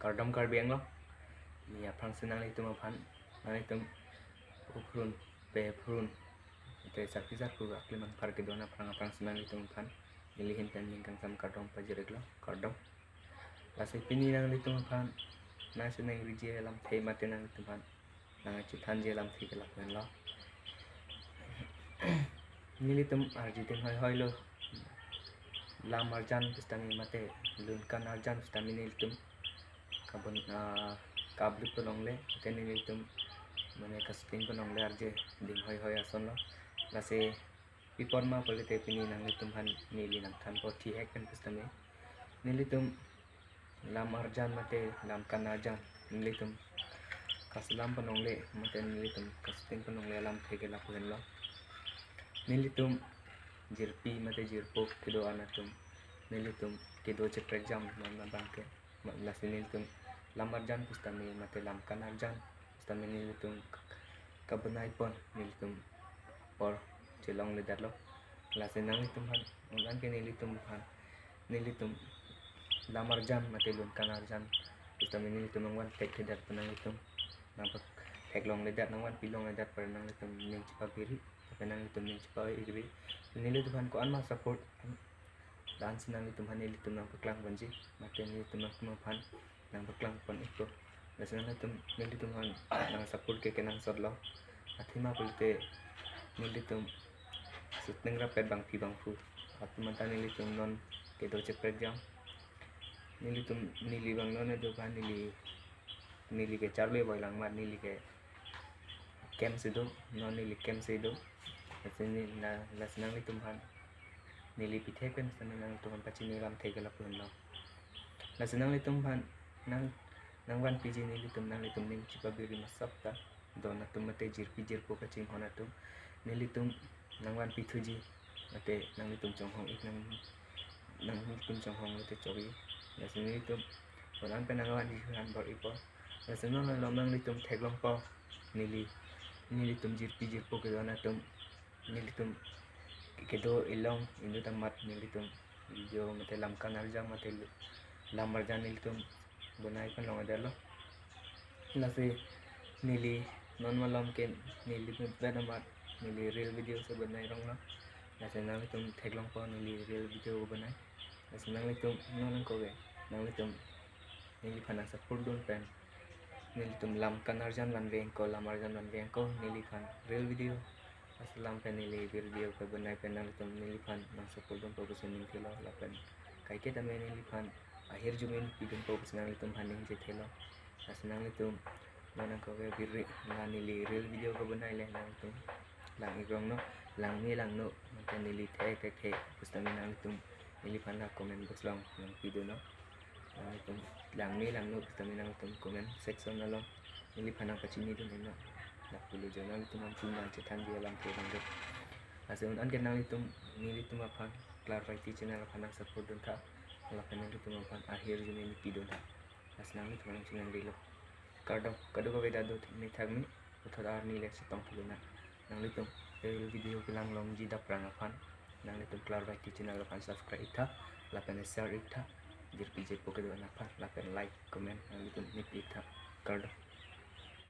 Kardom karbeng lo ni aprang senang itu mapan nang itu uprun pe prun te sakizat ku akliman par ke dona aprang senang itu mapan nilihin pen lingkang sam kardom pajerek lo kardom lasai pini nang itu mapan nang senang rije lam thei mate nang itu mapan nang chitan je lam thei kelak pen lo nilitum arjitin hoi lo lam arjan pistami mate lunkan arjan pistami nilitum kabun kablut penongle kene nilitum mane kasting penongle arje ding hoi ason lo lase pipon ma polite pini nang nilitum han nili nang than po thi ek pen pistami nilitum lam arjan mate lam kan arjan nilitum kaslam penongle mate nilitum kasting penongle lam thege la pen lo nilitum jirpi mate jirpo kido anatum nilitum kido cheprek jam na bangke lase nilitum lam arjan pistami mate lam kan arjan pistami nilitum kabunai pon nilitum por celong le darlo lase nang nilitum han ngan ke nilitum lam arjan mate lun kan arjan pistami nilitum nangwan tek dar penang nampak tek long le dar nangwan pilong le dar per nang nilitum ning chipabiri penang nilitum ning chipabiri nilitum han ko anma support dance nang nilitum han nilitum nang paklang banji mate nilitum nang kumapan nang paklang pon iko lase nilitum han nang support ke kenang sodlo athima pulte nilitum suteng rapet bang fu atmanta nilitum non ke do chepret jam nilitum nili bang non do ban nili ke charle boy lang mat nili ke kem sido non nili kem sido lase ni na lase nang nilitum han nili pithe pen nang tuhan pachini lam thegala pun lo lase nang nilitum han nang wan piji nilitum nang nilitum ning chipabiri masapta dona tumate jirpi jirpo kaching hona tum nilitum nang wan pithuji mate nang nilitum chonghong ik nang nilitum chonghong mate chogi lase nilitum onan pe nang wan han bor ipo lase non lo nang nilitum theglong po nilitum jirpi jirpo ke dona tum nilitum kedo ilong indu tang mat nilitum video mate lam kan arjan mate lam arjan nilitum bunai kan long adalo lase nili non malam ke nili beda mat nili real video se banai rong lo lase nang nilitum theglong po nili real video banai lase nang nilitum non ko ge nang nilitum nili phana support dun pen nilitum lam kan arjan ban veng ko lam arjan ban veng ko nili phan real video aslam pen nili video ko banai pen nang nilitum nili phan nang support dun po kusin thelo la pen kai ke tame nili phan akhir jumin pidun po kusin nang nilitum haning je thelo lase nang nilitum non ko ge birri na nili real video ko banai le nang nilitum lang igrong no lang no mate nili the pustami nang nilitum nili phan la comment box long nang video no nang nilitum lang no pustami nang nilitum comment section na long nili phan ang pachini dun no na pulu jo nang nilitum am nang chetan dia lam the bang lase an ke nang nilitum aphan clarity channel phan support dun tha la pen nilitum aphan akhir jumin video tha lase nang nilitum ang channel dilo kado ko beda do ni thagmi uthar ar ni lek tong thuluna nang nilitum video kilang long ji da prang aphan nang nilitum clarity channel aphan subscribe tha la pen share tha jirpi je poke do na phan la pen like comment nang nilitum ni tha kado